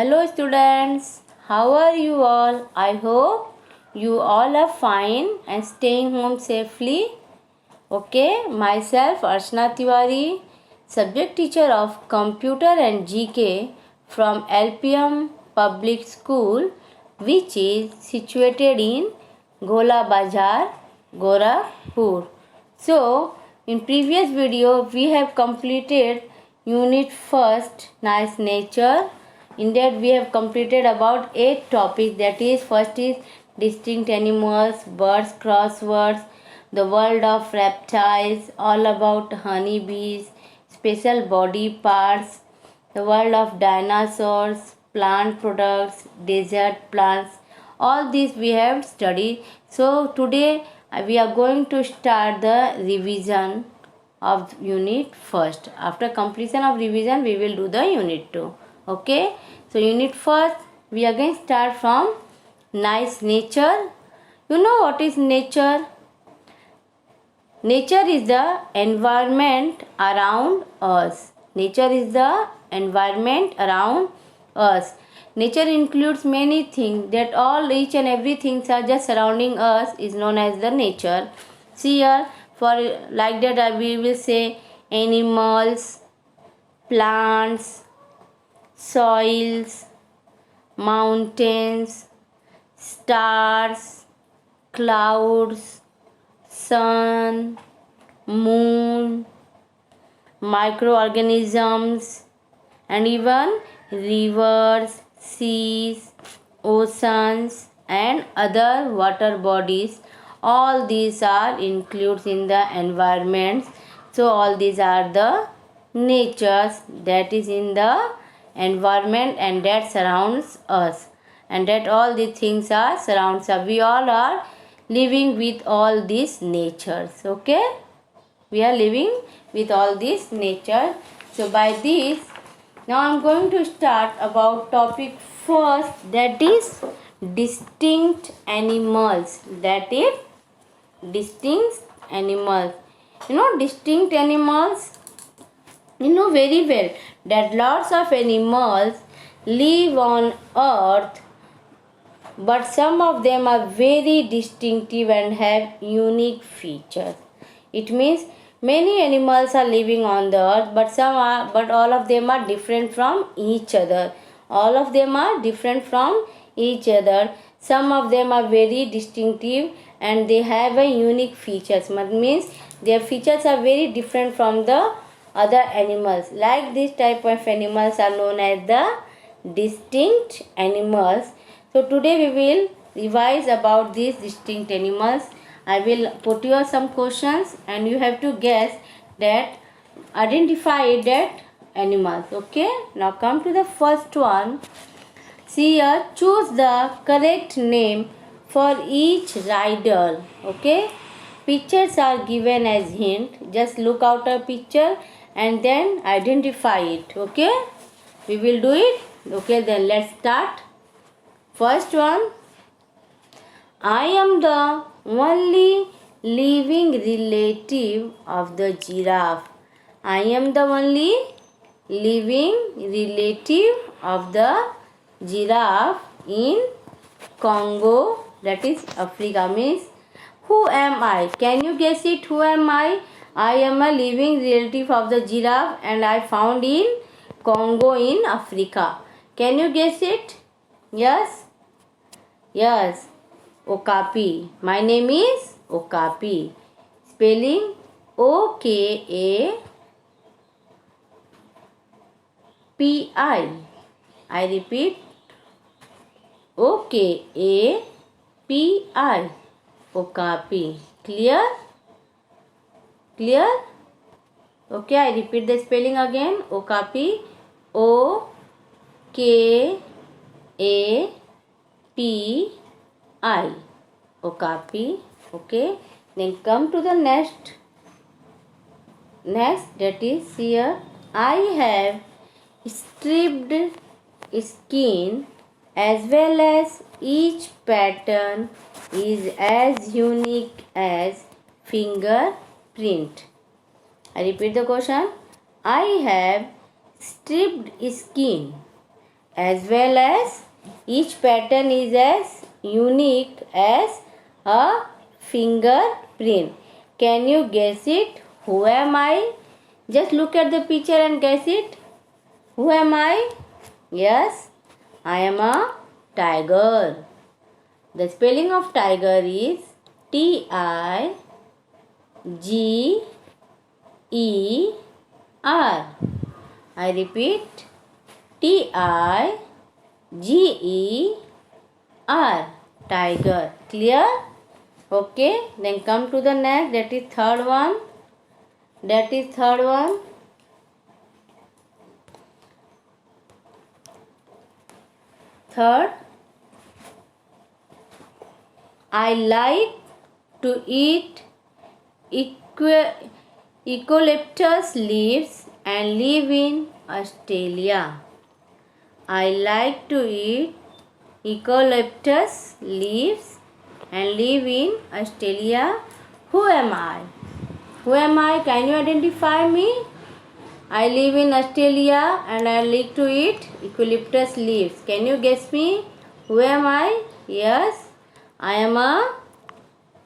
Hello students, how are you all? I hope you all are fine and staying home safely. Okay, myself Archana Tiwari, subject teacher of computer and GK from LPM Public School, which is situated in Gola Bazar, Gorakhpur. So, in previous video we have completed unit first, nice nature. In that we have completed about 8 topics, that is first is distinct animals, birds, crosswords, the world of reptiles, all about honeybees, special body parts, the world of dinosaurs, plant products, desert plants, all these we have studied. So today we are going to start the revision of unit first. After completion of revision we will do the unit 2. Okay, so unit first we again start from nice nature. You know what is nature? Nature is the environment around us. Nature is the environment around us. Nature includes many things, that all each and everything are just surrounding us is known as the nature. See here, for like that we will say animals, plants, soils, mountains, stars, clouds, sun, moon, microorganisms, and even rivers, seas, oceans, and other water bodies. All these are included in the environments. So all these are the natures that is in the environment and that surrounds us, and that all the things are surrounds us. We all are living with all these natures. Okay, we are living with all these nature. So by this, now I am going to start about topic first, that is distinct animals. That is distinct animals. You know distinct animals, you know very well that lots of animals live on earth, but some of them are very distinctive and have unique features. It means many animals are living on the earth, but all of them are different from each other. All of them are different from each other. Some of them are very distinctive and they have a unique features. That means their features are very different from the other animals. Like this type of animals are known as the distinct animals. So today we will revise about these distinct animals. I will put you some questions and you have to guess that, identify that animals. Okay, now come to the first one. See here, choose the correct name for each rider. Okay, pictures are given as hint. Just look out a picture and then identify it. Okay, we will do it. Okay, then let's start. First one, I am the only living relative of the giraffe. I am the only living relative of the giraffe in Congo, that is Africa. Means who am I? Can you guess it? Who am I? I am a living relative of the giraffe and I found in Congo in Africa. Can you guess it? Yes? Yes. Okapi. My name is Okapi. Spelling O-K-A-P-I. I repeat, O-K-A-P-I. Okapi. Clear? Clear? Okay, I repeat the spelling again. Okapi. O-K-A-P-I. Okapi. Okay, then come to the next, that is here, I have stripped skin as well as each pattern is as unique as fingerprint. I repeat the question. I have stripped skin as well as each pattern is as unique as a fingerprint. Can you guess it? Who am I? Just look at the picture and guess it. Who am I? Yes, I am a tiger. The spelling of tiger is Tiger. I repeat, Tiger. Tiger. Clear? Okay. Then come to the next. That is third one. Third. I like to eat eucalyptus leaves and live in Australia. I like to eat eucalyptus leaves and live in Australia. Who am I? Who am I? Can you identify me? I live in Australia and I like to eat eucalyptus leaves. Can you guess me? Who am I? Yes, I am a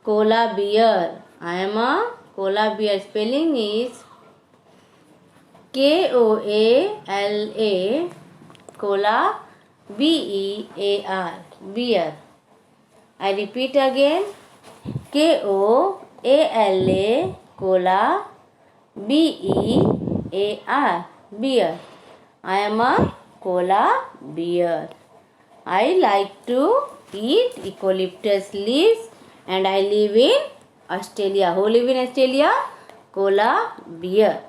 koala bear. I am a koala bear. Spelling is Koala, koala, Bear, bear. I repeat again, Koala, koala, Bear, bear. I am a koala bear. I like to eat eucalyptus leaves and I live in Australia. Who live in Australia? Koala bear.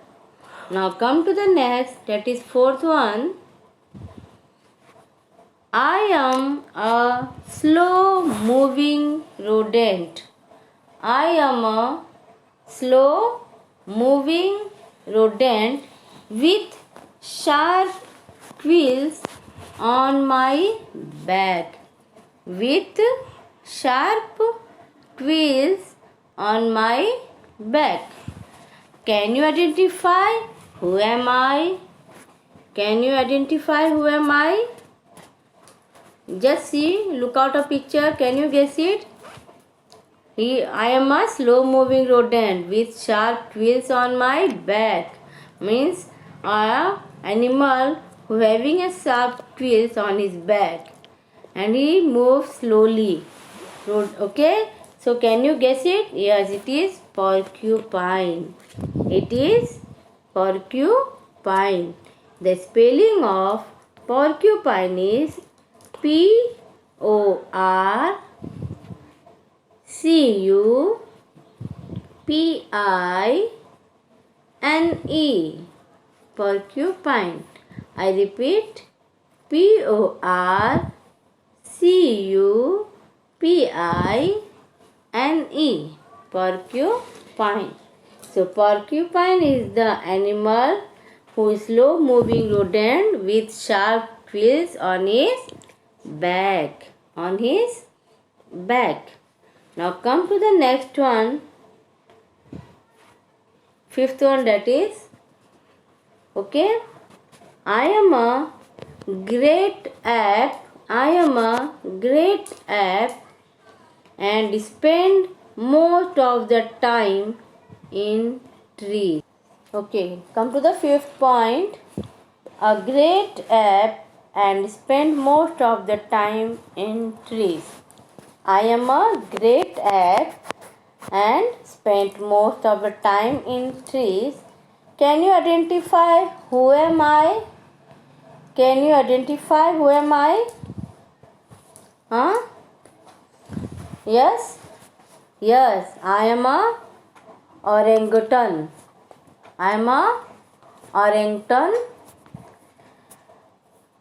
Now come to the next, that is fourth one. I am a slow moving rodent. I am a slow moving rodent with sharp quills on my back. With sharp quills on my back. Can you identify who am I? Can you identify who am I? Just see, look out a picture. Can you guess it? I am a slow moving rodent with sharp quills on my back. Means a animal who having a sharp quills on his back and he moves slowly. Okay, so can you guess it? Yes, it is porcupine. It is porcupine. The spelling of porcupine is Porcupine. Porcupine. I repeat, Porcupine. Porcupine. So porcupine is the animal who is slow moving rodent with sharp quills on his back. Now come to the next one. Fifth one, that is, okay, I am a great ape. And spend most of the time in trees. Okay, come to the fifth point. A great ape and spend most of the time in trees. I am a great ape and spent most of the time in trees. Can you identify who am I? Can you identify who am I? Huh? Yes? Yes, I am a orangutan. I am a orangutan.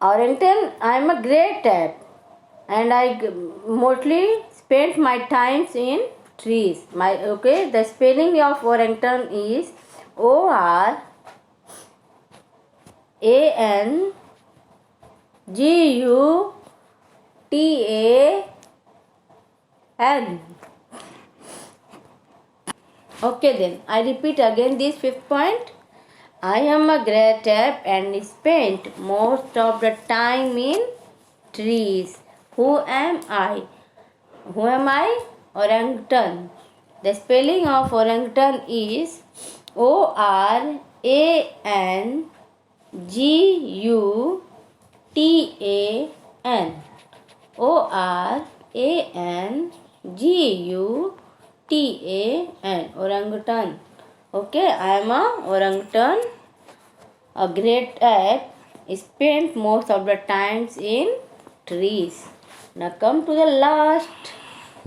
I am a great ape and I mostly spent my times in trees. The spelling of orangutan is ORANGUTAN. Okay, then I repeat again this fifth point. I am a great ape and spend most of the time in trees. Who am I? Who am I? Orangutan. The spelling of orangutan is ORANGUTAN. ORANGUTAN. Orangutan. Okay, I am a orangutan, a great ape, spent most of the times in trees. Now come to the last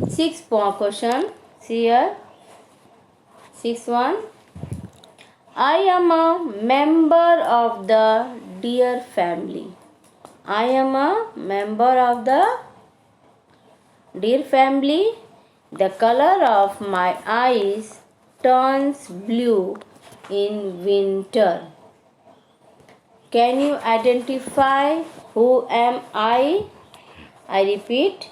sixth question. See here, sixth one. I am a member of the deer family. I am a member of the deer family. The color of my eyes turns blue in winter. Can you identify who am I? I repeat,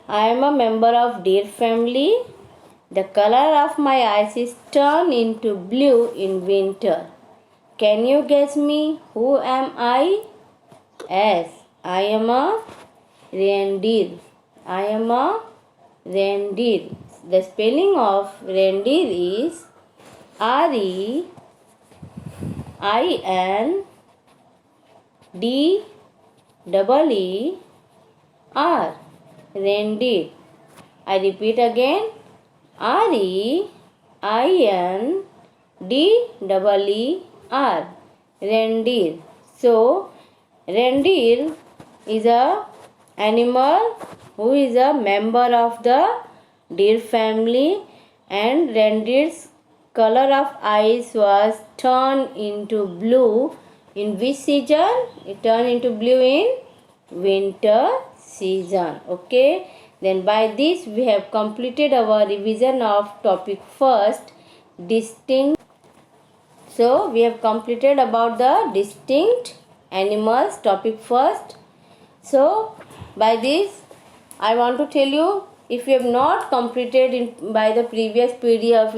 I am a member of deer family. The color of my eyes is turned into blue in winter. Can you guess me? Who am I? Yes, I am a reindeer. I am a reindeer. The spelling of reindeer is REINDEER. Reindeer. I repeat again. REINDEER. Reindeer. So, reindeer is a animal who is a member of the deer family, and reindeer's color of eyes was turned into blue in which season? It turned into blue in winter season. Okay, then by this we have completed our revision of topic first, distinct. So we have completed about the distinct animals topic first. So by this I want to tell you, if you have not completed by the previous PDF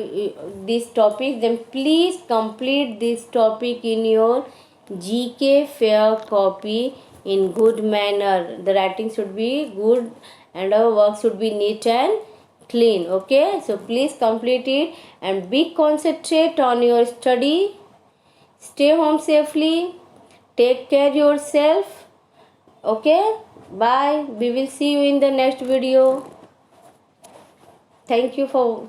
this topic, then please complete this topic in your GK fair copy in good manner. The writing should be good and our work should be neat and clean. Okay, so please complete it and be concentrate on your study. Stay home safely. Take care yourself. Okay, bye. We will see you in the next video. Thank you for